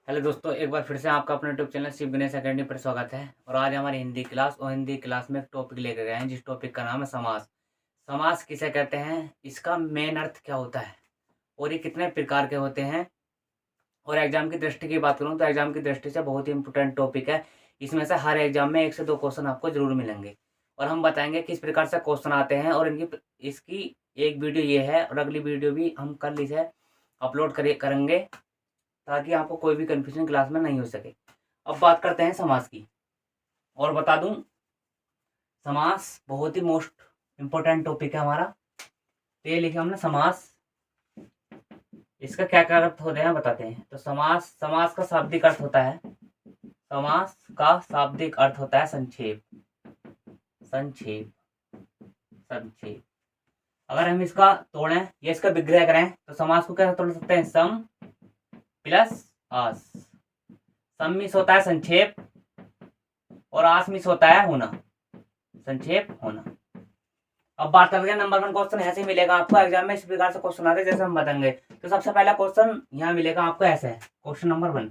Hello दोस्तों, एक बार फिर से आपका अपना YouTube channel Shiv Ganesh academy पर स्वागत है। और आज हमारी हिंदी क्लास और हिंदी क्लास में एक टॉपिक लेकर गए हैं, जिस टॉपिक का नाम है समास। समास किसे कहते हैं, इसका मेन अर्थ क्या होता है और ये कितने प्रकार के होते हैं। और एग्जाम की दृष्टि की बात करूँ तो एग्जाम की दृष्टि से बहुत ही इंपॉर्टेंट टॉपिक है। इसमें से हर एग्जाम में 1 से 2 क्वेश्चन आपको जरूर मिलेंगे और हम बताएंगे किस प्रकार से क्वेश्चन आते हैं। और इसकी एक वीडियो ये है और अगली वीडियो भी हम कल इसे अपलोड करेंगे ताकि आपको कोई भी कंफ्यूजन क्लास में नहीं हो सके। अब बात करते हैं समास की। और बता दूं, समास बहुत ही मोस्ट इम्पोर्टेंट टॉपिक है हमारा। तो ये लिखा हमने समास, इसका क्या क्या अर्थ होते हैं बताते हैं। तो समास समास का शाब्दिक अर्थ होता है, समास का शाब्दिक अर्थ होता है संक्षेप। संक्षेप संक्षेप। अगर हम इसका तोड़ें या इसका विग्रह करें तो समास को कैसे तोड़ सकते हैं। सम प्लस आस। सम मिस होता है संक्षेप और आस मिस होता है होना, संक्षेप होना। अब बात करते हैं नंबर 1 क्वेश्चन ऐसे मिलेगा आपको एग्जाम में। इस प्रकार से क्वेश्चन आते हैं जैसे हम बताएंगे। तो सबसे पहला क्वेश्चन यहाँ मिलेगा आपको ऐसे है। क्वेश्चन नंबर 1,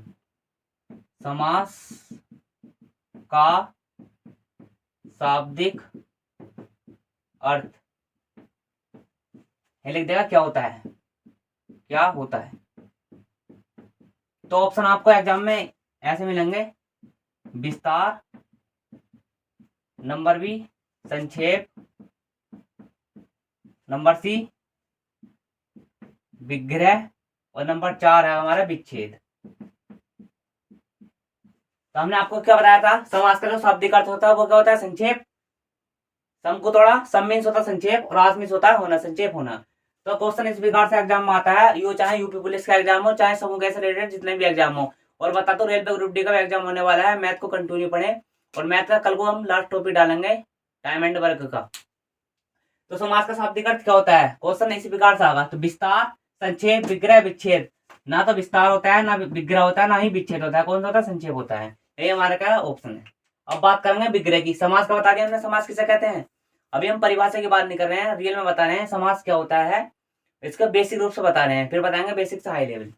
समास का शाब्दिक अर्थ ये लिख देगा क्या होता है, क्या होता है। तो ऑप्शन आपको एग्जाम में ऐसे मिलेंगे, विस्तार, नंबर बी संक्षेप, नंबर सी विग्रह और नंबर 4 है हमारा विच्छेद। तो हमने आपको क्या बताया था, समास का जो शाब्दिक अर्थ होता है वो क्या होता है, संक्षेप। सम को थोड़ा सम मीन्स होता है संक्षेप और आस मीन्स होता है होना, संक्षेप होना। तो क्वेश्चन इस प्रकार से एग्जाम में आता है, यो चाहे यूपी पुलिस का एग्जाम हो, चाहे समूह से रिलेटेड जितने भी एग्जाम हो। और बता दो रेलवे ग्रुप डी का एग्जाम होने वाला है। मैथ को कंटिन्यू पढ़े और मैथ का कल को हम लास्ट टॉपिक डालेंगे टाइम एंड वर्क का। तो समास का शाब्दिक अर्थ क्या होता है, क्वेश्चन इसी प्रकार से आगा। तो विस्तार, संक्षेप, विग्रह, विच्छेद। ना तो विस्तार होता है, ना विग्रह होता है, ना ही विच्छेद होता है। कौन सा होता है, संक्षेप होता है। ये हमारा क्या ऑप्शन है। अब बात करेंगे विग्रह की। समास का बता दिया हमने, समास किसे कहते हैं। अभी हम परिभाषा की बात नहीं कर रहे हैं, रियल में बता रहे हैं समास क्या होता है। इसका बेसिक रूप से बता रहे हैं, फिर बताएंगे बेसिक से हाई लेवल।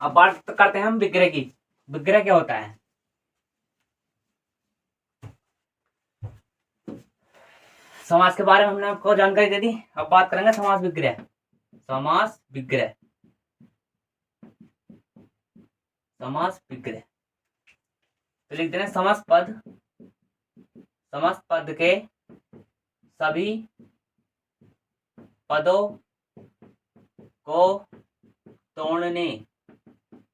अब बात करते हैं हम विग्रह की। विग्रह क्या होता है। समास के बारे में हमने आपको जानकारी दे दी। अब बात करेंगे समास विग्रह। समास विग्रह, समास विग्रह। तो लिख देना समास पद, समास पद के सभी पदों को तोड़ने,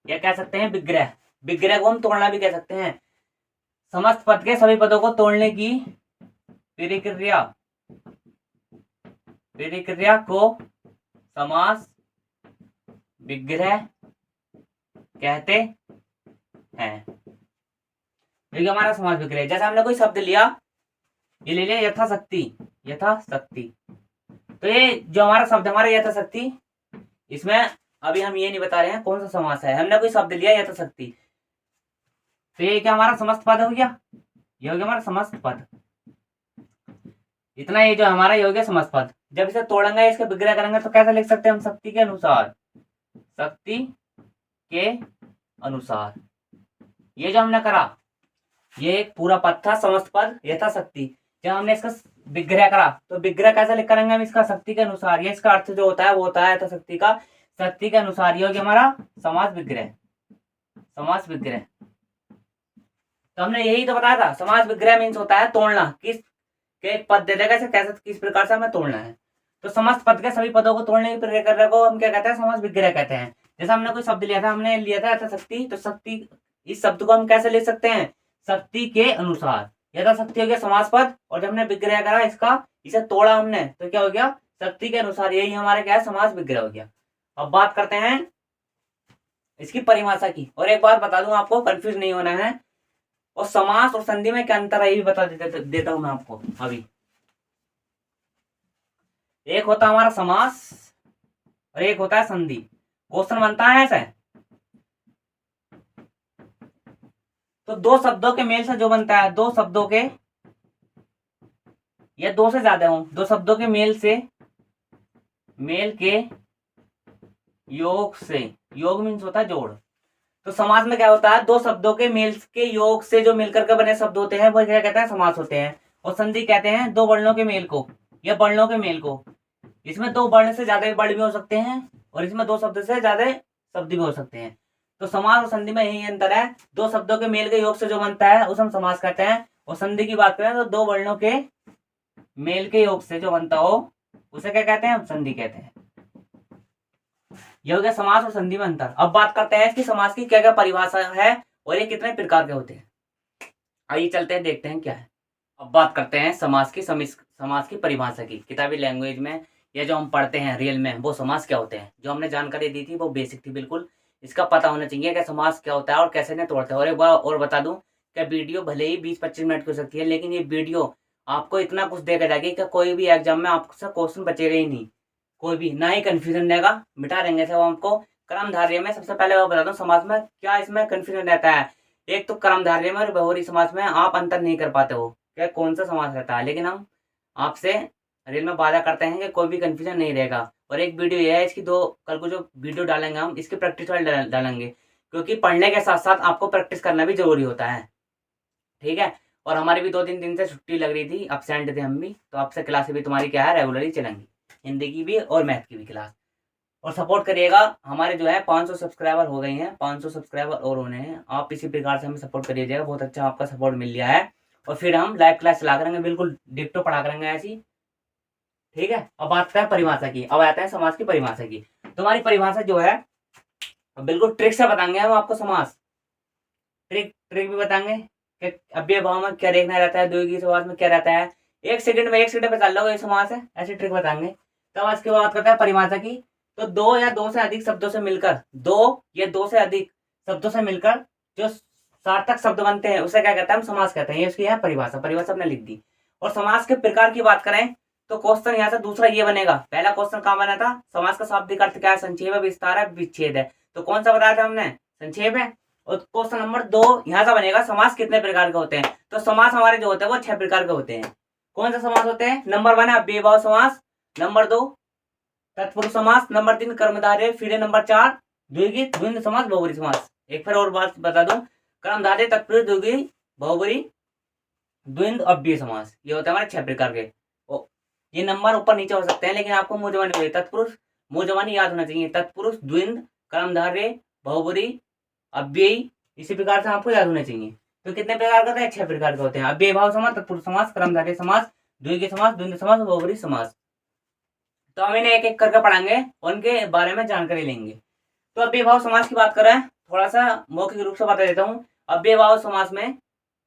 या कह सकते हैं विग्रह। विग्रह को हम तोड़ना भी कह सकते हैं। समस्त पद के सभी पदों को तोड़ने की प्रक्रिया, प्रक्रिया को समास विग्रह कहते हैं। देखिए हमारा समास विग्रह, जैसे हमने कोई शब्द लिया, ये ले लिया यथाशक्ति, यथाशक्ति। तो ये जो हमारा शब्द हमारा यथाशक्ति, इसमें अभी हम ये नहीं बता रहे हैं कौन सा समास है। हमने कोई शब्द लिया यथाशक्ति, तो ये क्या हमारा समस्त पद हो गया, ये हो गया हमारा समस्त पद। इतना ये जो हमारा ये हो गया समस्त पद। जब इसे तोड़ेंगे, इसका विग्रह करेंगे तो कैसे लिख सकते हैं हम, शक्ति के अनुसार, शक्ति के अनुसार। ये जो हमने करा, ये एक पूरा पद था समस्त पद यथाशक्ति। जब हमने इसका विग्रह करा तो विग्रह कैसे लिख करेंगे हम, इसका शक्ति के अनुसार। ये इसका अर्थ जो होता है वो होता है यथाशक्ति का, शक्ति के अनुसार। ये हो गया हमारा समास विग्रह, समास विग्रह। तो हमने यही तो बताया था, समास विग्रह मीन्स होता है तोड़ना। किस के एक पद दे देगा कैसे किस प्रकार से हमें तोड़ना है। तो समस्त पद के सभी पदों को तोड़ने की प्रक्रिया को हम क्या कहते हैं, समास विग्रह कहते हैं। जैसे हमने कोई शब्द लिया था, हमने लिया था यथाशक्ति, तो शक्ति, इस शब्द को हम कैसे लिख सकते हैं, शक्ति के अनुसार। यथाशक्ति हो गया समास पद, और जब हमने विग्रह करा इसका, इसे तोड़ा हमने, तो क्या हो गया, शक्ति के अनुसार। यही हमारे क्या है, समास विग्रह हो गया। अब बात करते हैं इसकी परिभाषा की। और एक बार बता दूं आपको, कंफ्यूज नहीं होना है। और समास और संधि में क्या अंतर है ये भी बता देता हूं मैं आपको अभी। एक होता है हमारा समास और एक होता है संधि। क्वेश्चन बनता है ऐसे, तो दो शब्दों के मेल से जो बनता है, दो शब्दों के या दो से ज्यादा हो, दो शब्दों के मेल से, मेल के योग से, योग मीन्स होता है जोड़, तो समास में क्या होता है, दो शब्दों के मेल के योग से जो मिलकर के बने शब्द होते हैं वो क्या कहते हैं, समास होते हैं। और संधि कहते हैं दो वर्णों के मेल को या वर्णों के मेल को। इसमें दो वर्ण से ज्यादा वर्ण भी हो सकते हैं और इसमें दो शब्द से ज्यादा शब्द भी हो सकते हैं। तो समास और संधि में यही अंतर है, दो शब्दों के मेल के योग से जो बनता है उसे हम समास कहते हैं। और संधि की बात करें तो दो वर्णों के मेल के योग से जो बनता हो उसे क्या कहते हैं, हम संधि कहते हैं। यह हो गया समास और संधि में अंतर। अब बात करते हैं इसकी समास की क्या क्या परिभाषा है और ये कितने प्रकार के होते हैं। आइए चलते हैं, देखते हैं क्या है। अब बात करते हैं समास की परिभाषा की। किताबी लैंग्वेज में या जो हम पढ़ते हैं रियल में वो समास क्या होते हैं, जो हमने जानकारी दी थी वो बेसिक थी बिल्कुल। इसका पता होना चाहिए कि समास क्या होता है और कैसे ने तोड़ते हैं। और एक बार और बता दूं कि वीडियो भले ही 20-25 मिनट की हो सकती है, लेकिन ये वीडियो आपको इतना कुछ देकर जाएगी कि कोई भी एग्जाम में आपसे क्वेश्चन बचेगा ही नहीं, कोई भी ना ही कंफ्यूजन रहेगा, मिटा देंगे सब हमको। क्रमधारय में सबसे पहले वो बता दूं समास में क्या इसमें कंफ्यूजन रहता है। एक तो क्रमधारय में और बहुवचन समास में आप अंतर नहीं कर पाते हो क्या कौन सा समास रहता है, लेकिन हम आपसे रियल में वादा करते हैं कि कोई भी कंफ्यूजन नहीं रहेगा। और एक वीडियो ये है इसकी, दो कल को जो वीडियो डालेंगे हम इसकी प्रैक्टिस वाली डालेंगे, क्योंकि पढ़ने के साथ साथ आपको प्रैक्टिस करना भी जरूरी होता है, ठीक है। और हमारी भी 2-3 दिन से छुट्टी लग रही थी, एब्सेंट थे हम भी, तो आपसे क्लासें भी तुम्हारी क्या है रेगुलरली चलेंगी, हिंदी की भी और मैथ की भी क्लास। और सपोर्ट करिएगा, हमारे जो है 500 सब्सक्राइबर हो गए हैं, 500 सब्सक्राइबर और होने हैं। आप इसी प्रकार से हमें सपोर्ट करिएगा, बहुत अच्छा आपका सपोर्ट मिल गया है। और फिर हम लाइव क्लास चला करेंगे, बिल्कुल डिक्टो पढ़ा करेंगे ऐसी, ठीक है। अब बात करें परिभाषा की, अब आते हैं समास की परिभाषा की। तुम्हारी परिभाषा जो है बिल्कुल ट्रिक से बताएंगे हम आपको समास, ट्रिक भी बताएंगे कि अव्यय भाव में क्या देखना रहता है, द्विगुणी समास में क्या रहता है। एक सेकंड पे चल लो ये समास है, ऐसी ट्रिक बताएंगे। तब आज की बात करते हैं परिभाषा की। तो दो या दो से अधिक शब्दों से मिलकर, दो या दो से अधिक शब्दों से मिलकर जो सार्थक शब्द बनते हैं उसे क्या कहते हैं, हम समास कहते हैं। ये उसकी है परिभाषा, परिभाषा हमने लिख दी। और समास के प्रकार की बात करें तो क्वेश्चन यहाँ से दूसरा ये बनेगा। पहला क्वेश्चन कहाँ बना था, समास का शाब्दिक अर्थ क्या है, संक्षेप है, विस्तार है, विच्छेद है। तो कौन सा बताया था हमने, संक्षेप है। और क्वेश्चन नंबर 2 यहाँ से बनेगा, समास कितने प्रकार के होते हैं। तो समास हमारे जो होते हैं वो 6 प्रकार के होते हैं। कौन सा समास होते हैं, नंबर 1 है अव्ययीभाव समास, नंबर 2 तत्पुरुष समास, नंबर 3 कर्मधारय, फिर नंबर 4 द्विगुणी द्वंद्व समास, बहुब्रीहि समास। एक फिर और बात बता दूं, कर्मधारय, तत्पुरुष, द्विगुणी, बहुब्रीहि, द्वंद्व, अव्ययी समास, ये होते हैं हमारे 6 प्रकार के। ये नंबर ऊपर नीचे हो सकते हैं, लेकिन आपको मुंह जबानी तत्पुरुष मुंह जबानी याद होना चाहिए। तत्पुरुष, द्वंद्व, कर्मधारय, बहुब्रीहि, अव्ययी, इसी प्रकार से आपको याद होने चाहिए। तो कितने प्रकार के होते हैं, 6 प्रकार के होते हैं। अव्ययीभाव समास, तत्पुरुष समास, कर्मधारय समास, द्विगुणी समास, द्वंद्व समास, बहुब्रीहि समास। तो हम इन्हें एक एक करके पढ़ेंगे, उनके बारे में जानकारी लेंगे। तो अव्ययीभाव समास की बात करें, थोड़ा सा मौखिक रूप से बता देता हूँ। अव्ययीभाव समास में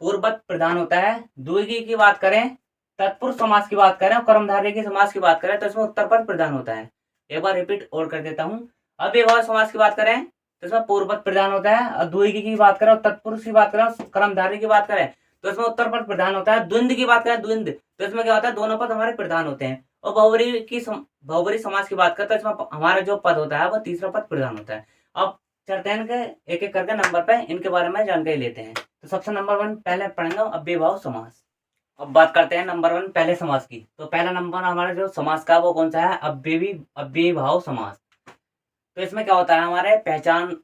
पूर्ववत प्रधान होता है। द्विगुणी की बात करें, तत्पुरुष समास की बात करें और कर्मधारय की समास की बात करें तो इसमें उत्तरपद प्रधान होता है। एक बार रिपीट और कर देता हूँ। अव्ययीभाव समास की बात करें तो इसमें पूर्वपद प्रधान होता है। और द्विगुणी की बात करें और तत्पुरुष की बात करें और कर्मधारय की बात करें तो इसमें उत्तरपद प्रधान होता है। द्वंद्व की बात करें, द्वंद्व, तो इसमें क्या होता है, दोनों पद हमारे प्रधान होते हैं। और बहुब्रीहि समास की बात करें तो इसमें हमारा जो पद होता है वो तीसरा पद प्रधान होता है। अब चलते हैं इनके एक एक करके नंबर पे, इनके बारे में जानकारी लेते हैं। तो सबसे नंबर 1 पहले पढ़ेंगे अव्ययीभाव समास। अब बात करते हैं नंबर 1 पहले समास की। तो पहला नंबर हमारा जो समास का वो कौन सा है, अव्ययीभाव समास। तो इसमें क्या होता है, हमारे पहचान,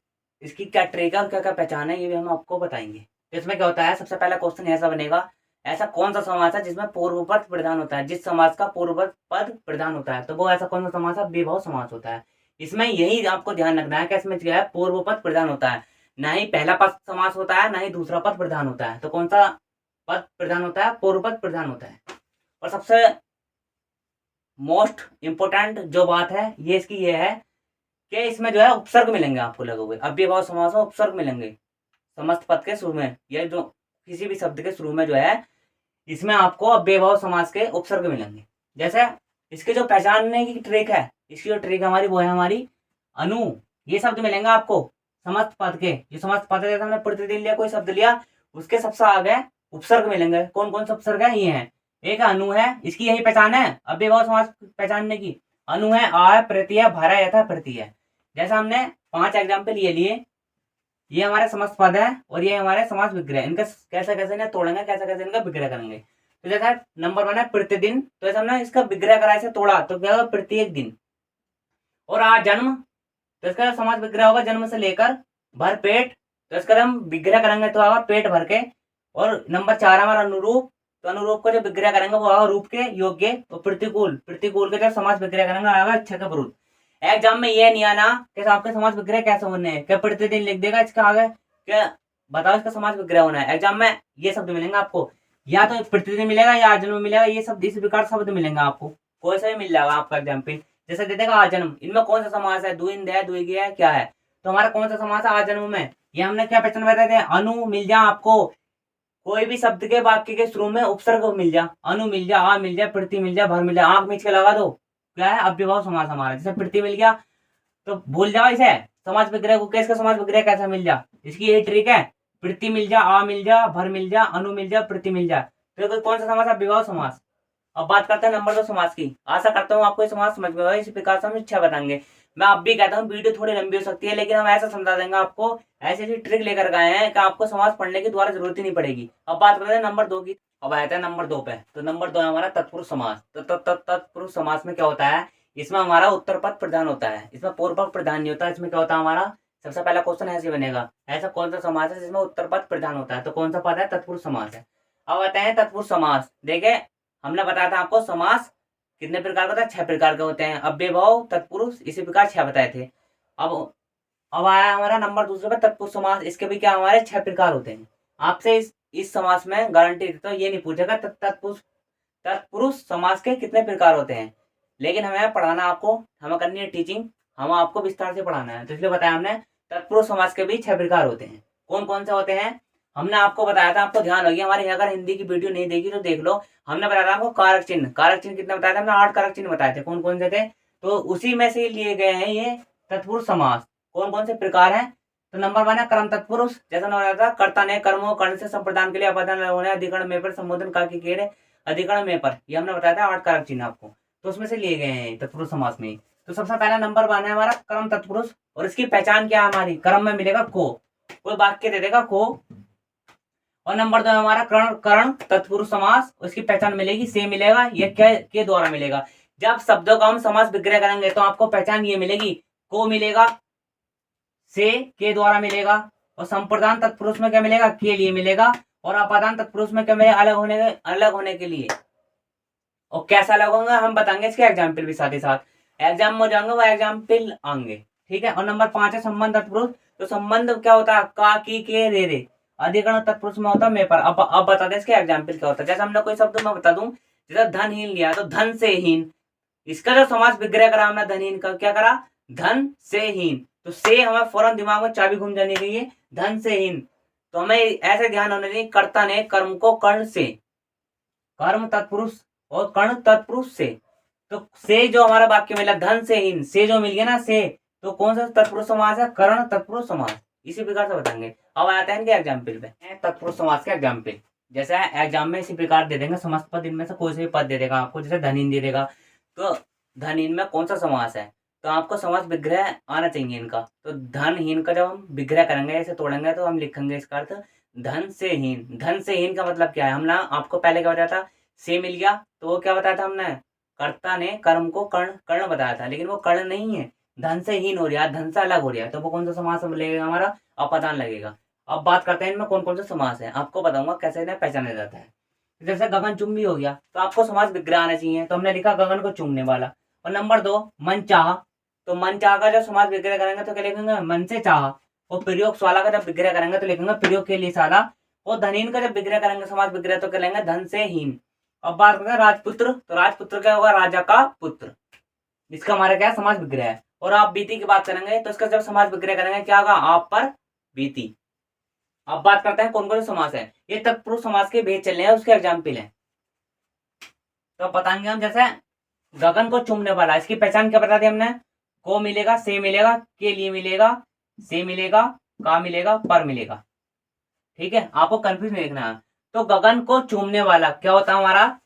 इसकी क्या ट्रिक है और क्या क्या पहचान है ये भी हम आपको बताएंगे। तो इसमें क्या होता है, सबसे पहला क्वेश्चन ऐसा बनेगा, ऐसा कौन सा समास है जिसमें पूर्व पद प्रधान होता है। जिस समास का पूर्व पद प्रधान होता है तो वो ऐसा कौन सा समास है, अव्ययीभाव समास होता है। इसमें यही आपको ध्यान रखना है कि इसमें क्या है, पूर्व पद प्रधान होता है, ना ही पहला पद समास होता है, ना ही दूसरा पद प्रधान होता है। तो कौन सा पद प्रधान होता है, पूर्व पद प्रधान होता है। और सबसे मोस्ट इंपोर्टेंट जो बात है ये इसकी ये है कि इसमें जो है उपसर्ग मिलेंगे आपको लगे हुए। अव्ययीभाव समास में उपसर्ग मिलेंगे समस्त पद के शुरू में, या जो किसी भी शब्द के शुरू में जो है इसमें आपको अव्ययीभाव समास के उपसर्ग मिलेंगे। जैसे इसके जो पहचानने की ट्रिक है, इसकी जो ट्रिक हमारी वो है हमारी अनु, ये शब्द मिलेंगे आपको समस्त पद के। जो समस्त पद है, जैसे हमने प्रतिदिन लिया कोई शब्द लिया उसके सबसे आगे उपसर्ग मिलेंगे। कौन कौन से उपसर्ग है, ये है, एक अनु है, इसकी यही पहचान है अव्ययीभाव समास पहचानने की। अनु है, आ, प्रत्यय, भरा, यथा, प्रत्यय। जैसा हमने 5 एग्जाम्पल ये लिए, ये हमारे समस्त पद है और ये हमारे समास विग्रह। इनका कैसे कैसे इन्हें तोड़ेंगे, कैसे कैसे इनका विग्रह करेंगे। तो जैसा नंबर 1 है प्रतिदिन, तो ऐसा हमने इसका विग्रह करा, इसे तोड़ा तो क्या होगा, प्रत्येक दिन। और आज जन्म, तो इसका समास विग्रह होगा जन्म से लेकर भर पेट, तो इसका हम विग्रह करेंगे तो आगा पेट भर के। और नंबर 4 हमारा अनुरूप, तो अनुरूप को जब विग्रह करेंगे वो आगा रूप के, योग्य और प्रतिकूल, प्रतिकूल के जब समास विग्रह करेंगे आगा इच्छा के विरुद्ध। एग्जाम में ये नहीं आना कि आपके समास विग्रह कैसे होने हैं, क्या प्रतिदिन लिख देगा इसका आगे, क्या बताओ इसका समास विग्रह होना है। एग्जाम में ये शब्द मिलेंगे आपको, या तो प्रतिदिन मिलेगा या आजन्म मिलेगा, ये शब्द इस प्रकार शब्द मिलेंगे आपको, कोई सा भी मिल जाएगा आपका एग्जाम्पल। जैसे दे देगा आजन्म, इनमें कौन सा समास है, द्विंद है, द्विगीय है, क्या है, तो हमारा कौन सा समास है आजन्म में। ये हमने क्या पहचान बताए थे, अनु मिल जा आपको, कोई भी शब्द के वाक्य के शुरू में उपसर्ग मिल जा, अनु मिल जा, आ मिल जा, प्रति मिल जा, भर मिल जा, आंख मीच के लगा दो, क्या है अव्ययभाव समास हमारा। जैसे प्रति मिल गया तो भूल जाओ इसे, समास विग्रह को, किसका समास विग्रह कैसा मिल जा, इसकी यही ट्रिक है, प्रति मिल जा, आ मिल जा, भर मिल जा, अनु मिल जा, प्रति मिल जा, तो कौन सा समास है, विवाह समास। अब बात करते हैं नंबर 2 समास की। आशा करता हूँ आपको ये समास समझ में आएगा, इसी प्रकार से हम इच्छा बताएंगे। मैं अब भी कहता हूँ वीडियो थोड़ी लंबी हो सकती है, लेकिन हम ऐसा समझा देंगे आपको, ऐसी ऐसी ट्रिक लेकर गए हैं कि आपको समास पढ़ने की दोबारा जरूरत ही नहीं पड़ेगी। अब बात करते हैं नंबर 2 की। अब आते हैं नंबर 2 पे, तो नंबर 2 है हमारा तत्पुरुष समास। तो तत्पुरुष समास में क्या होता है, इसमें हमारा उत्तर पद प्रधान होता है, इसमें पूर्व पद प्रधान नहीं होता। इसमें क्या होता है हमारा, सबसे पहला क्वेश्चन ऐसे बनेगा, ऐसा कौन सा समास है जिसमें उत्तर पद प्रधान होता है, तो कौन सा पद है, तत्पुरुष समास है। अब आते हैं तत्पुरुष समास। देखे हमने बताया था आपको समास कितने प्रकार का होता है, 6 प्रकार के होते हैं, अव्ययभाव, तत्पुरुष, इसी प्रकार 6 बताए थे। अब आया हमारा नंबर दूसरे पर तत्पुरुष समास। इसके भी क्या हमारे 6 प्रकार होते हैं। आपसे इस समास में गारंटी देता हूँ, ये नहीं पूछेगा तत्पुरुष समास के कितने प्रकार होते हैं, लेकिन हमें पढ़ाना आपको, हमें करनी है टीचिंग, हम आपको विस्तार से पढ़ाना है, तो इसलिए बताया हमने तत्पुरुष समास के भी 6 प्रकार होते हैं। कौन कौन से होते हैं हमने आपको बताया था, आपको ध्यान होगी, हमारी अगर हिंदी की वीडियो नहीं देखी तो देख लो। हमने बताया था आपको कारक चिन्ह, कारक चिन्ह कितने बताया था हमने, 8 कारक चिन्ह बताए थे, कौन कौन से थे, तो उसी में से लिए गए हैं ये तत्पुरुष समास। कौन कौन से प्रकार हैं, तो नंबर 1 है कर्म तत्पुरुष, जैसा हमने बताया था, कर्ता ने कर्मों कर्ण से संप्रदान के लिए अपदान होने, अधिकरण में पर संबोधन का की केड़, अधिकरण में पर, ये हमने बताया था 8 कारक चिन्ह आपको, तो उसमें से लिए गए हैं तत्पुरुष समास में। तो सबसे पहला नंबर 1 है हमारा कर्म तत्पुरुष, और इसकी पहचान क्या है हमारी, कर्म में मिलेगा को, कोई वाक्य दे देगा को। और नंबर 2 है हमारा कर्ण तत्पुरुष समास, उसकी पहचान मिलेगी से मिलेगा, ये के द्वारा मिलेगा। जब शब्दों का हम समास विग्रह करेंगे तो आपको पहचान ये मिलेगी, को मिलेगा, से के द्वारा मिलेगा, और संप्रदान तत्पुरुष में क्या मिलेगा, के लिए मिलेगा, और अपादान तत्पुरुष में क्या मिलेगा, अलग होने के लिए। और कैसा अलग होगा हम बताएंगे, इसके एग्जाम्पल भी साथ ही साथ एग्जाम में जाएंगे, वो एग्जाम्पल आएंगे, ठीक है। और नंबर 5 है संबंध तत्पुरुष, तो संबंध क्या होता है, का की के रे रे, अधिकरण तत्पुरुष में होता है मैं पर। अब बता दें इसके एग्जाम्पल क्या होता है। जैसे हमने कोई शब्द मैं बता दूं, जैसे धनहीन लिया तो धन से हीन, इसका जो समास विग्रह करा हमने धनहीन का, क्या करा, धन से हीन, तो से हमें फौरन दिमाग में चाबी घूम जानी चाहिए, धन से हीन, तो हमें ऐसे ध्यान होना चाहिए, कर्ता ने कर्म को कर्ण से, कर्म तत्पुरुष और कर्ण तत्पुरुष से, तो से जो हमारा वाक्य मिला धन से हीन, से जो मिल गया ना से, तो कौन सा तत्पुरुष समास है, कर्ण तत्पुरुष समास, इसी प्रकार से बताएंगे। अब आते हैं इनके एग्जाम्पल पे, तत्पुरुष समास के एग्जाम्पल। जैसे एग्जाम में इसी प्रकार दे देंगे, समस्त पद इनमें से कोई से भी पद दे देगा आपको, जैसे धनहीन दे देगा, तो धनहीन में कौन सा समास है, तो आपको समास विग्रह आना चाहिए इनका। तो धनहीन का जब हम विग्रह करेंगे, ऐसे तोड़ेंगे, तो हम लिखेंगे इसका अर्थ धन से हीन। धन से हीन का मतलब क्या है, हमने आपको पहले क्या बताया था, से मिल गया, तो वो क्या बताया था हमने, कर्ता ने कर्म को कर्ण बताया था, लेकिन वो कर्ण नहीं है, धन से हीन हो रहा है, धन से अलग हो रहा है, तो वो कौन सा समास लगेगा हमारा, अपदान लगेगा। अब बात करते हैं इनमें कौन कौन से समास है, आपको बताऊंगा कैसे इन्हें पहचाना जाता है। जैसे गगन चुंबी हो गया, तो आपको समास विग्रह आना चाहिए, तो हमने लिखा गगन को चूमने वाला। और नंबर 2 मन चाह, तो मन चाह का जब समास विग्रह करेंगे तो क्या लिखेंगे, मन से चाह। और प्रयोग शाला का जब विग्रह करेंगे तो लिखेंगे प्रयोग के लिए शाला। और धनहीन का जब विग्रह करेंगे समास विग्रह तो क्या लेंगे, धन से हीन। अब बात करते हैं राजपुत्र, तो राजपुत्र क्या होगा, राजा का पुत्र, इसका हमारा क्या समास विग्रह है। और आप बीती की बात करेंगे तो इसका जब समास विग्रह करेंगे क्या होगा, आप पर बीती। अब बात करते हैं कौन कौन से समास है, ये तत्पुरुष समास के भेद चलने हैं, उसके एग्जाम्पल है, तो बताएंगे हम। जैसे गगन को चूमने वाला, इसकी पहचान क्या बता दी हमने, को मिलेगा, से मिलेगा, के लिए मिलेगा, से मिलेगा, का मिलेगा, पर मिलेगा, ठीक है, आपको कंफ्यूज नहीं देखना है। तो गगन को चूमने वाला क्या होता है हमारा,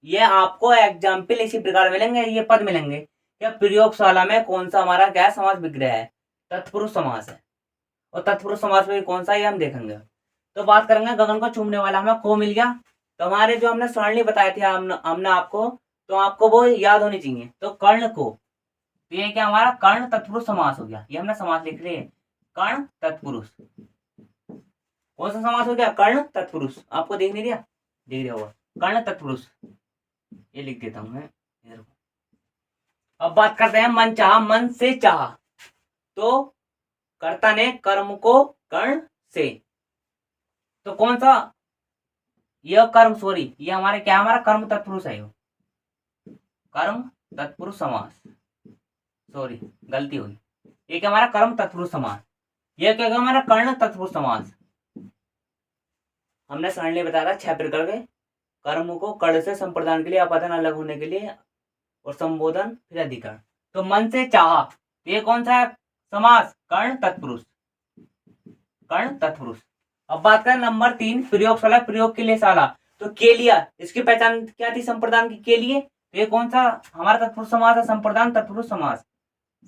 ये आपको एग्जाम्पल इसी प्रकार मिलेंगे, ये पद मिलेंगे। क्या प्रयोगशाला में कौन सा हमारा क्या समास विग्रह है, तत्पुरुष समास है। और तत्पुरुष समास में कौन सा, ये हम देखेंगे। तो बात करेंगे गगन को चूमने वाला, हमें को मिल गया, तो हमारे जो हमने सरणी बताए थे हमने आपको, तो आपको वो याद होनी चाहिए। तो कर्ण को, तो ये क्या हमारा कर्ण तत्पुरुष समास हो गया, ये हमने समास लिख लिए, कर्ण तत्पुरुष। कौन सा समास हो गया? कर्ण तत्पुरुष। आपको देख नहीं दिया? देख दिया होगा, कर्ण तत्पुरुष। ये लिख देता हूं मैं इधर। अब बात करते हैं मन चाहा, मन से चाहा। तो कर्ता ने कर्म को कर्ण से, तो कौन सा? यह कर्म, सॉरी, ये हमारे क्या, हमारा कर्म तत्पुरुष है। कर्म तत्पुरुष समास, सॉरी गलती हुई। ये क्या हमारा कर्म तत्पुरुष समास, ये क्या हमारा कर्ण तत्पुरुष समास। हमने सरणी बताया था 6 प्रकार के कर्म को कर्ण से संप्रदान के लिए, अपादान अलग होने के लिए, और संबोधन फिर अधिकरण। तो मन से चाहा, ये कौन सा है समास? कर्ण तत्पुरुष, कर्ण तत्पुरुष। अब बात करें नंबर 3, प्रयोगशाला, प्रयोग के लिए शाला। तो के लिया, इसकी पहचान क्या थी संप्रदान की? के लिए। तो ये कौन सा हमारा तत्पुरुष समास है? संप्रदान तत्पुरुष समास,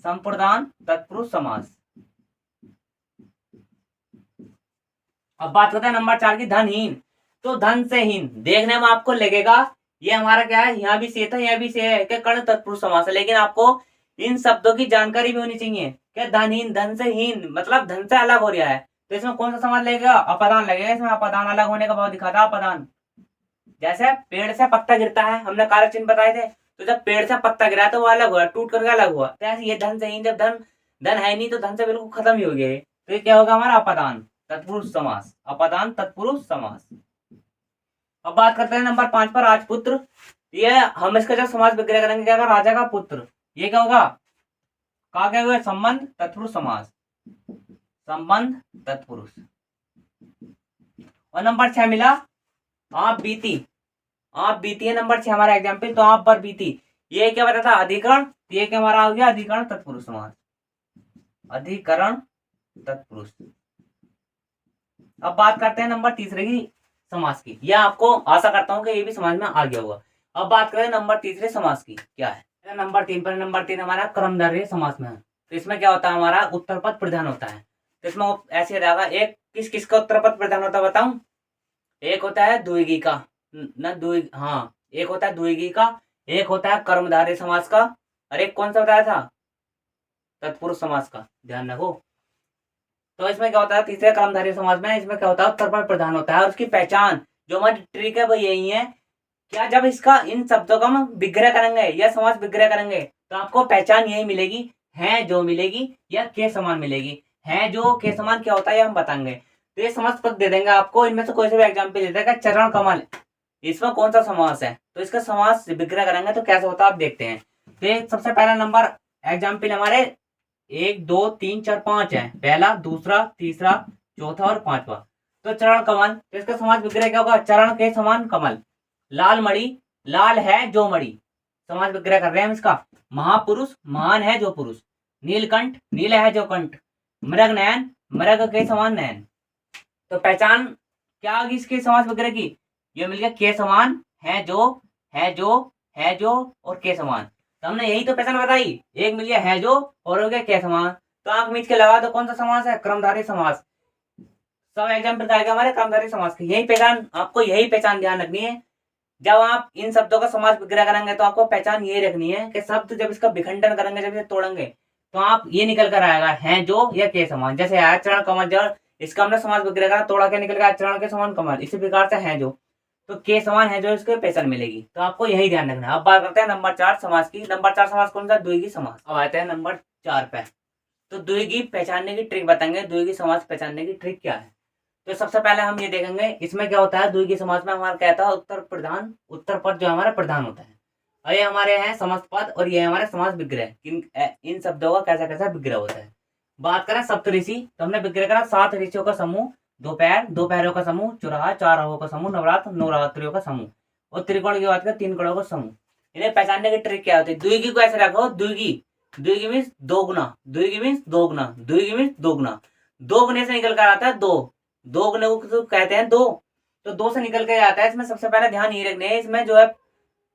संप्रदान तत्पुरुष समास। अब बात करते हैं नंबर 4 की, धनहीन। तो धन से हीन, देखने में आपको लगेगा ये हमारा क्या है, यहाँ भी से था, यहाँ भी से है, क्या कर्ण तत्पुरुष समास है। लेकिन आपको इन शब्दों की जानकारी भी होनी चाहिए। क्या धनहीन, धन से हीन मतलब धन से अलग हो रहा है, तो इसमें कौन सा समास लगेगा? अपदान लगेगा। इसमें अपदान अलग होने का भाव दिखा था, अपदान। जैसे पेड़ से पत्ता गिरता है, हमने कारक चिन्ह बताए थे, तो जब पेड़ से पत्ता गिरा तो वो अलग हुआ, टूट करके अलग हुआ। तो ऐसे ये धन से हीन, जब धन है नहीं तो धन से बिल्कुल खत्म ही हो गया। तो ये क्या होगा हमारा? अपदान तत्पुरुष समास, अपदान तत्पुरुष समास। अब बात करते हैं नंबर 5 पर, राजपुत्र। ये हम इसका जब समास विग्रह करेंगे, क्या होगा? राजा का पुत्र। ये क्या होगा? कहा क्या हुआ? संबंध तत्पुरुष समास, संबंध तत्पुरुष। और नंबर 6 मिला, आप बीती। आप बीती है नंबर 6 हमारा एग्जाम्पल। तो आप पर बीती, ये क्या बताता? अधिकरण। ये क्या हमारा हो गया? अधिकरण तत्पुरुष समास, अधिकरण तत्पुरुष। अब बात करते हैं नंबर 3 की, समास की। यह आपको आशा करता हूं कि ये भी समझ में आ गया होगा। अब बात करें नंबर 3 समास की, क्या है? नंबर 3 पर, नंबर 3 हमारा कर्मधारय समास में है। तो इसमें क्या होता है? हमारा उत्तर पद प्रधान होता है। तो इसमें ऐसे रहेगा, एक किस किस का उत्तर पद प्रधान होता है बताऊं? एक होता है द्विगी का, हाँ, एक होता है द्विगी का, एक होता है कर्मधारय समास का, और एक कौन सा बताया था? तत्पुरुष समास का, ध्यान रखो। तो इसमें क्या होता है? तीसरे कर्मधारय समास में इसमें क्या होता है? उत्तर पद प्रधान होता है। और उसकी पहचान जो हमारी ट्रिक है वो यही है, क्या जब इसका इन शब्दों का हम विग्रह करेंगे या समास विग्रह करेंगे तो आपको पहचान यही मिलेगी, है जो मिलेगी या के समान मिलेगी। है जो के समान क्या होता है ये हम बताएंगे। तो ये समास पद दे देंगे आपको, इनमें से कोई से भी एग्जाम्पल दे देगा। चरण कमल, इसमें कौन सा समास है? तो इसका समास विग्रह करेंगे तो कैसा होता है आप देखते हैं। तो सबसे पहला नंबर एग्जाम्पल हमारे 1 2 3 4 5 है, पहला, दूसरा, तीसरा, चौथा और 5वां। तो चरण कमल, तो इसका समास विग्रह क्या होगा? चरण के समान कमल। लाल मणि, लाल है जो मणि, समास विग्रह कर रहे हैं हम इसका। महापुरुष, महान है जो पुरुष। नीलकंठ, नील है जो कंठ। मृग नयन, मृग के समान नयन। तो पहचान क्या होगी इसके समास विग्रह की? ये मिल गया के समान, है जो, है जो, है जो और के समान। तो हमने यही तो पहचान बताई, एक मिल गया है जो और हो गया के समान। तो आंख मीच के लगा दो कौन सा समास है? कर्मधारय समास। सब एग्जाम्पल का आएगा हमारे कर्मधारय समास की। यही पहचान आपको, यही पहचान ध्यान रखनी है। जब आप इन शब्दों का समास विग्रह करेंगे तो आपको पहचान ये रखनी है कि शब्द जब इसका विखंडन करेंगे, जब इसे तोड़ेंगे तो आप ये निकल कर आएगा है जो या के समान। जैसे आया चरण कमल, जब इसका हमने समास विग्रह करा, तोड़ा के निकल गया चरण के समान कमल। इसी प्रकार से है जो, तो के समान है जो, इसको पहचान मिलेगी। तो आपको यही ध्यान रखना है। अब बात करते हैं नंबर 4 समास की। नंबर 4 समास कौन सा? द्विगी समास। अब आते हैं नंबर 4 पे। तो द्विगी पहचानने की ट्रिक बताएंगे, द्विगी समास पहचानने की ट्रिक क्या है। तो सबसे पहले हम ये देखेंगे इसमें क्या होता है। द्विगी समास में हमारा कहता है उत्तर प्रधान, उत्तर पद जो हमारा प्रधान होता है, और ये हमारे हैं समास पद, और ये हमारे समास विग्रह। इन शब्दों का कैसा कैसा विग्रह होता है। बात करें सप्तऋषि, तो हमने विग्रह करा 7 ऋषियों का समूह, दोपहर, दोपहरों का समूह, चौराहा, 4 राहों का समूह, नवरात्र, 9 नवरात्रियों का समूह, और त्रिकोण की बात करें 3 कड़ों का समूह। इन्हें पहचानने की ट्रिक क्या होती है? द्विगी को ऐसे रखो, द्विगी, द्विगी मीन्स दोगुना, द्विगी मीन्स दोगुना, द्विगी मीन्स दोगुना। दोगुने से निकल कर आता है दो, दो गुने को कहते हैं दो, तो दो से निकल के आता है। इसमें सबसे पहले ध्यान ये रखना है, इसमें जो है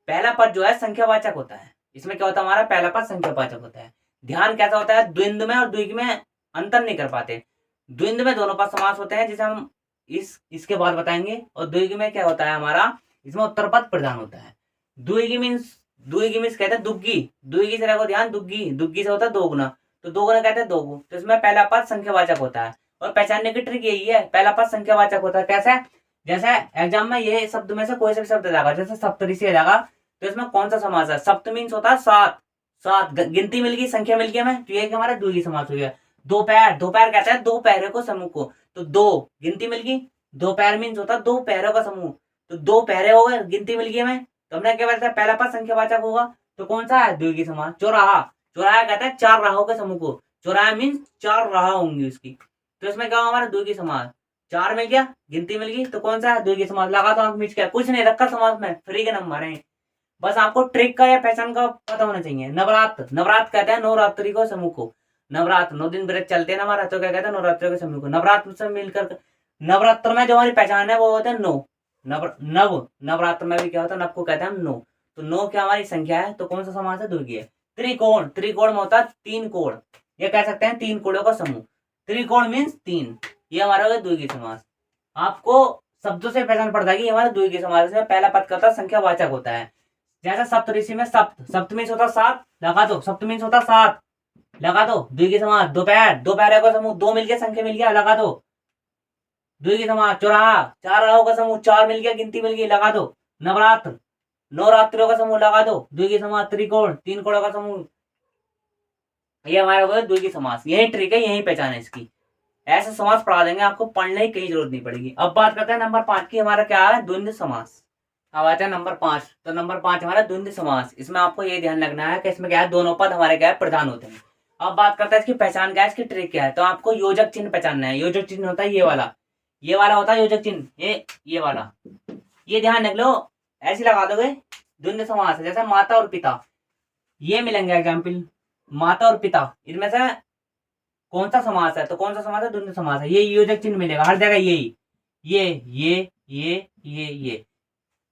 पहला पद जो है संख्यावाचक होता है। इसमें क्या होता है? हमारा पहला पद संख्यावाचक होता है। ध्यान कैसा होता है? द्विंद में और द्विग में अंतर नहीं कर पाते। द्विंद में दोनों पद समास होते हैं, जिसे हम इसके बाद बताएंगे। और द्विग में क्या होता है हमारा? इसमें उत्तर पद प्रधान होता है। द्विगी मीन्स कहते हैं दुग्गी, द्विगी से रखो ध्यान, दुग्गी, दुग्गी से होता है दोगुना, तो दोगुना कहते हैं दोगु। तो इसमें पहला पद संख्यावाचक होता है, और पहचानने की ट्रिक यही है, पहला पद संख्यावाचक होता है। कैसे? जैसे एग्जाम में ये शब्द में से कोई सा भी शब्द जाएगा, जैसे सप्तऋषि जाएगा, तो इसमें कौन सा समास है? सप्त मीन्स होता है 7, 7 गिनती मिल गई, संख्या मिल गई हमें, तो ये हमारा द्विगुणी समास हो गया। दोपहर, दोपहर कहते हैं दो पहरों को समूह को, तो दो गिनती मिल गई, दोपहर मीन्स होता है दो पहरों का समूह, तो दो पहरे हो गए, गिनती मिल गई हमें, तो हमने क्या बताया? पहला पद संख्यावाचक होगा, तो कौन सा है? द्विगुणी समास। चौराहा, चौराहा कहते हैं चार राहों के समूह को, चौराहा मीन्स चार राह होंगी उसकी, तो इसमें क्या होगा हमारा? द्विगुणी समास। चार मिल गया, गिनती मिल गई, तो कौन सा है? द्विगुणी समास। लगा तो आंख मीच के, कुछ नहीं रखा समास में, फ्री के नंबर है, बस आपको ट्रिक का या पहचान का पता होना चाहिए। नवरात्र, नवरात्र कहते हैं नवरात्रि को समूह को, नवरात्र 9 दिन व्रत चलते हैं ना हमारा, तो क्या कहते हैं? नवरात्रि के समूह को। नवरात्र से मिलकर नवरात्र में जो हमारी पहचान है वो होते हैं 9, नवरात्र में भी क्या होता है? नव को कहते हैं हम 9, तो 9 क्या हमारी संख्या है, तो कौन सा समास है? द्विगुणी है। त्रिकोण, त्रिकोण में होता है 3 कोण, ये कह सकते हैं 3 कोणों का समूह, त्रिकोण मीन्स 3, ये हमारा होगा द्विगुणी समास। आपको शब्दों से पहचान पड़ जाएगी हमारा द्विगुणी समास में पहला पद का संख्यावाचक होता है। जैसे सप्तऋषि में सप्त, सप्त मीन्स होता 7, लगा दो, सप्त मीन्स होता 7, लगा दो, द्विगुणी समास। दोपहर, दोपहर का समूह, 2 मिल गया, संख्या मिल गया, लगा दो, द्विगुणी समास। चौराहा, 4 राहों का समूह, 4 मिल गया, गिनती मिल गई, लगा दो। नवरात्र, नवरात्रियों का समूह, लगा दो, द्विगुणी समास। त्रिकोण, 3 कोणों का समूह, ये हमारा होगा द्विगुणी समास। यही ट्रिक है, यही पहचान है इसकी, ऐसे समास पढ़ा देंगे, आपको पढ़ने की कहीं जरूरत नहीं पड़ेगी। अब बात करते हैं नंबर 5 की, हमारा क्या है? द्वंद्व समास। अब आता है नंबर 5, तो नंबर 5 हमारा द्वंद्व समास। इसमें आपको ये ध्यान रखना है कि इसमें क्या है? दोनों पद हमारे क्या है? प्रधान होते हैं। अब बात करते हैं इसकी पहचान क्या है, इसकी ट्रिक क्या है, तो आपको योजक चिन्ह पहचानना है। योजक चिन्ह होता है ये वाला, ये वाला होता है योजक चिन्ह, ये वाला, ये ध्यान रख लो, ऐसे लगा दोगे द्वंद्व समास है। जैसे माता और पिता, ये मिलेंगे एग्जाम्पल, माता और पिता, इनमें से कौन सा समास है? तो कौन सा समास है? द्वंद्व समास है। ये योजक चिन्ह मिलेगा हर जगह, यही, ये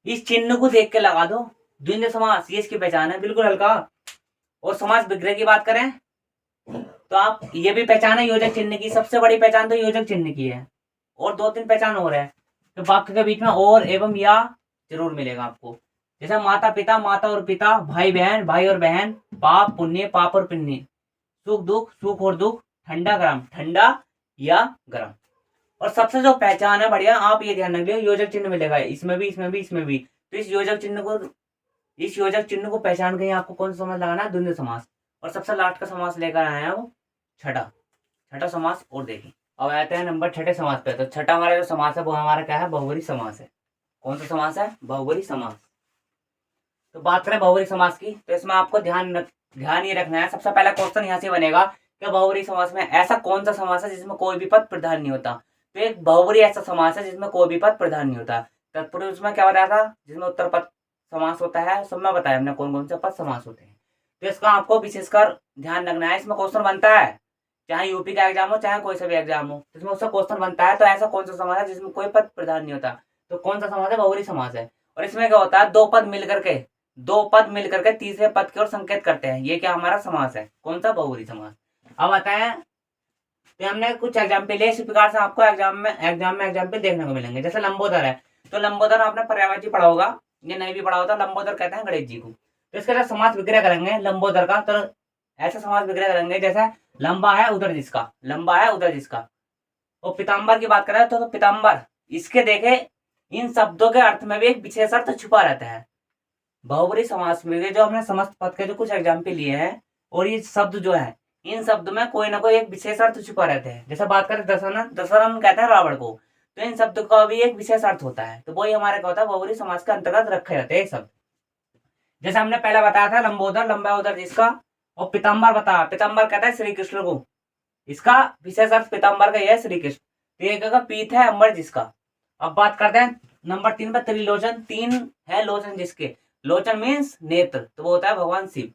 इस चिन्ह को देख के लगा दो द्वंद्व समास, ये इसकी पहचान है, बिल्कुल हल्का। और समास विग्रह की बात करें तो आप ये भी पहचान है योजक चिन्ह की, सबसे बड़ी पहचान तो योजक चिन्ह की है, और 2-3 पहचान और है, तो वाक्य के बीच में और एवं या जरूर मिलेगा आपको। जैसे माता पिता, माता और पिता, भाई बहन, भाई और बहन, पाप पुण्य, पाप और पुण्य, सुख दुख, सुख और दुख, ठंडा गरम, ठंडा या गरम। और सबसे जो पहचान है बढ़िया, आप ये ध्यान रखिए, योजक चिन्ह मिलेगा इसमें भी, इसमें भी, इसमें भी, तो इस योजक चिन्ह को पहचान के आपको कौन सा समास लगाना है? द्वंद्व समास। और सबसे लास्ट का समास लेकर आए हैं वो छठा समास। और देखिए अब आते हैं नंबर 6 समास पे, तो छठा हमारा जो समास है वो हमारा क्या है? बहुवरी समास है। कौन सा समास है? बहुवरी समास। तो बात करें बहुवरी समास की, तो इसमें आपको ध्यान ये रखना है, सबसे पहला क्वेश्चन यहाँ से बनेगा कि बहुवरी समास में ऐसा कौन सा समास है जिसमें कोई भी पद प्रधान नहीं होता? तो एक बहुवरी ऐसा समास है जिसमें कोई भी पद प्रधान नहीं होता। तत्पुरुष उसमें क्या बताया था? जिसमें उत्तर पद समास होता है, सब में बताया हमने कौन कौन से पद समास होते हैं। तो इसका आपको विशेषकर ध्यान रखना है। इसमें क्वेश्चन बनता है, चाहे यूपी का एग्जाम हो, चाहे कोई सा भी एग्जाम हो, इसमें उसका क्वेश्चन बनता है, तो ऐसा कौन सा समास है जिसमें कोई पद प्रधान नहीं होता? तो कौन सा समास है? बहुवरी समास है। और इसमें क्या होता है? दो पद मिलकर के तीसरे पद की ओर संकेत करते हैं, ये क्या हमारा समास है? कौन सा? बहुवरी समास। अब आता है, तो हमने कुछ एग्जाम्पल है, इसी प्रकार से आपको एग्जाम में एग्जाम्पल देखने को मिलेंगे। जैसे लंबोदर है, तो लंबोदर आपने पर्यायवाची पढ़ा होगा, ये नहीं भी पढ़ा होता, लंबोदर कहते हैं गणेश जी को। तो इसका जब समास विग्रह करेंगे लंबोदर का, तो ऐसा समास विग्रह करेंगे जैसे लंबा है उधर जिसका। और पीताम्बर की बात करें तो पीताम्बर, इसके देखे इन शब्दों के अर्थ में भी एक विशेष अर्थ छुपा रहता है। बहुवरी समास में जो हमने समस्त पद के जो कुछ एग्जाम्पल लिए हैं, और ये शब्द जो है, इन शब्द में कोई ना कोई एक विशेष अर्थ छुपा रहते हैं। जैसे बात करें दशरथन कहते हैं रावण को, तो इन शब्द का भी एक विशेष अर्थ होता है, तो वही हमारे क्या होता है? बहुवरी समास के अंतर्गत रखे जाते हैं शब्द। जैसे हमने पहले बताया था लंबोदर, लंबा उधर जिसका, और पीताम्बर बताया, पीताम्बर कहता है श्री कृष्ण को, इसका विशेष अर्थ पीताम्बर का यह है श्री कृष्ण। तो एक का पीत है अंबर जिसका। अब बात करते हैं नंबर 3 पर, त्रिलोचन, 3 है लोचन जिसके, लोचन मीन्स नेत्र, तो वो होता है भगवान शिव।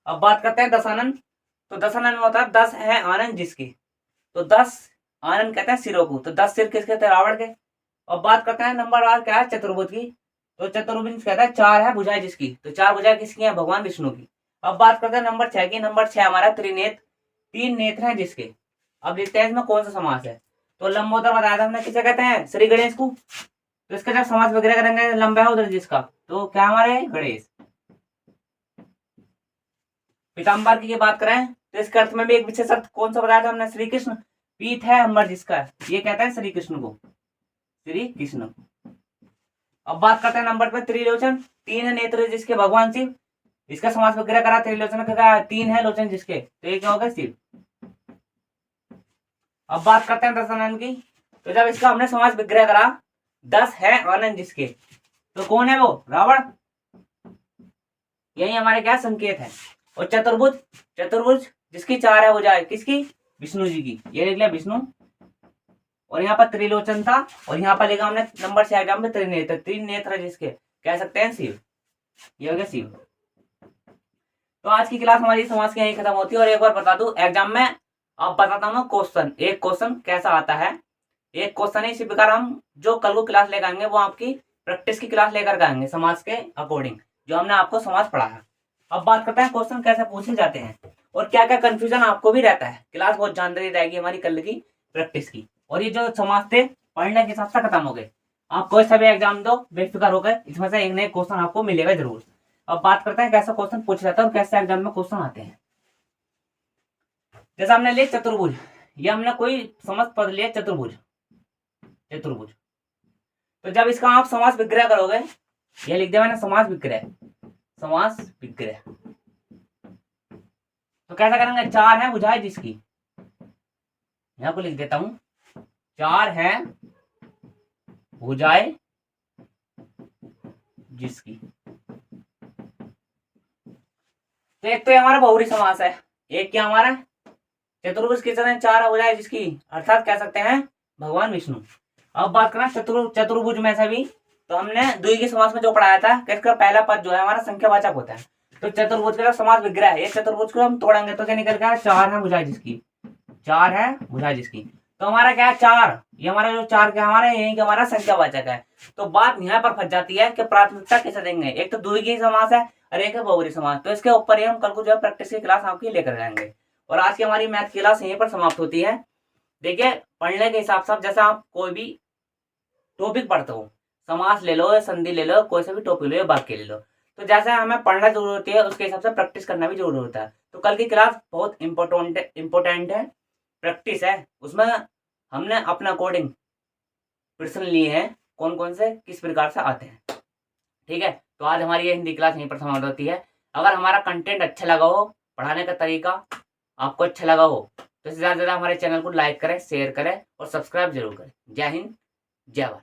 अब बात करते हैं दशानन, तो दशानन में होता है 10 है आनंद जिसके, तो 10 आनंद कहते हैं सिरों को, तो 10 सिर किसके थे? रावण के। अब बात करते हैं नंबर 8 क्या है? चतुर्भुज की, तो चतुर्भुज कहता है 4 है भुजाएं जिसकी, तो 4 भुजाएं किसकी है? भगवान विष्णु की। अब बात करते हैं नंबर 6 की, नंबर 6 हमारा त्रिनेत्र, 3 नेत्र हैं जिसके। अब देखते हैं इसमें कौन सा समास है, तो लंबोदर बताया था हमने, किसे कहते हैं? श्री गणेश को। तो इसका जब समास वगैरह करेंगे लंबा है उधर जिसका, तो क्या हमारे? गणेश। पीताम्बर की बात करें तो इसके अर्थ में भी एक विशेष अर्थ कौन सा बताया था हमने? श्री कृष्ण। पीठ है अंबर जिसका, ये कहता है श्री कृष्ण को, श्री कृष्ण। अब बात करते हैं नंबर पे त्रिलोचन, 3 है नेत्र जिसके भगवान शिव, इसका समास विग्रह करा त्रिलोचन का, 3 है लोचन जिसके, तो ये क्या होगा शिव। अब बात करते हैं दशानन की, तो जब इसका हमने समास विग्रह करा 10 है आनंद जिसके, तो कौन है वो, रावण। यही हमारे क्या संकेत है। और चतुर्भुज, चतुर्भुज जिसकी 4 है भुजाएं, किसकी, विष्णु जी की, ये लिख लिया विष्णु। और यहाँ पर त्रिलोचन था, और यहाँ पर लिखा हमने नंबर 6 एग्जाम में त्रिनेत्र, 3 नेत्र जिसके कह सकते हैं शिव, ये हो गया शिव। तो आज की क्लास हमारी समाज की यही खत्म होती है। और एक बार बता दूं एग्जाम में, आप बताता हूँ क्वेश्चन, एक क्वेश्चन कैसा आता है, एक क्वेश्चन है इसी प्रकार हम जो कल को क्लास लेकर आएंगे वो आपकी प्रैक्टिस की क्लास लेकर आएंगे समाज के अकॉर्डिंग, जो हमने आपको समाज पढ़ाया। अब बात करते हैं क्वेश्चन कैसे पूछे जाते हैं और क्या क्या कंफ्यूजन आपको भी रहता है। क्लास बहुत जानकारी रहेगी हमारी कल की प्रैक्टिस की। और ये जो समाज थे पढ़ने के हिसाब से खत्म हो गए, आप कोई सा भी एग्जाम दो बेफिक्र होकर, इसमें से एक नए क्वेश्चन आपको मिलेगा जरूर। अब बात करते हैं कैसा क्वेश्चन पूछा जाता है और कैसे एग्जाम में क्वेश्चन आते हैं। जैसे हमने लिया चतुर्भुज, ये हमने कोई समझ पद लिया चतुर्भुज, चतुर्भुज। तो जब इसका आप समास विग्रह करोगे, ये लिख दिया मैंने समास विग्रह, समास विग्रह, तो कैसा करेंगे, 4 है भुजाएं जिसकी, यहां को लिख देता हूं, 4 है भुजाएं जिसकी। तो एक तो हमारा बहुरी समास है, एक क्या हमारा चतुर्भुज की तरह 4 भुजाएं जिसकी, अर्थात कह सकते हैं भगवान विष्णु। अब बात करें चतुर्भुज में से भी, तो हमने द्विगीय समास में जो पढ़ाया था कि इसका पहला पद जो है हमारा संख्यावाचक होता है। तो चतुर्भुज का समास विग्रह है, ये चतुर्भुज को हम तोड़ेंगे तो क्या निकल गया, 4 है भुजाएं जिसकी, 4 है भुजाएं जिसकी। तो हमारा क्या है 4, ये हमारा जो 4 क्या हमारा यही कि हमारा संख्यावाचक है। तो बात यहाँ पर फंस जाती है कि प्राथमिकता किसे देंगे, एक तो द्विगीय समास है और एक है बहुवरी समास। तो इसके ऊपर ही हम कल को जो है प्रैक्टिस की क्लास आपकी लेकर जाएंगे। और आज की हमारी मैथ की क्लास यहीं पर समाप्त होती है। देखिए पढ़ने के हिसाब से जैसा आप कोई भी टॉपिक पढ़ते हो, समास ले लो, संधि ले लो, कोई सा भी टॉपिक ले लो, वाक्य ले लो, तो जैसे हमें पढ़ना जरूरी होती है उसके हिसाब से प्रैक्टिस करना भी जरूरी होता है। तो कल की क्लास बहुत इंपॉर्टेंट है, प्रैक्टिस है, उसमें हमने अपना अकॉर्डिंग प्रश्न लिए हैं, कौन कौन से किस प्रकार से आते हैं। ठीक है, तो आज हमारी ये हिंदी क्लास यहीं पर समाप्त होती है। अगर हमारा कंटेंट अच्छा लगा हो, पढ़ाने का तरीका आपको अच्छा लगा हो, तो ज़्यादा से ज़्यादा हमारे चैनल को लाइक करें, शेयर करें और सब्सक्राइब जरूर करें। जय हिंद, जय भारत।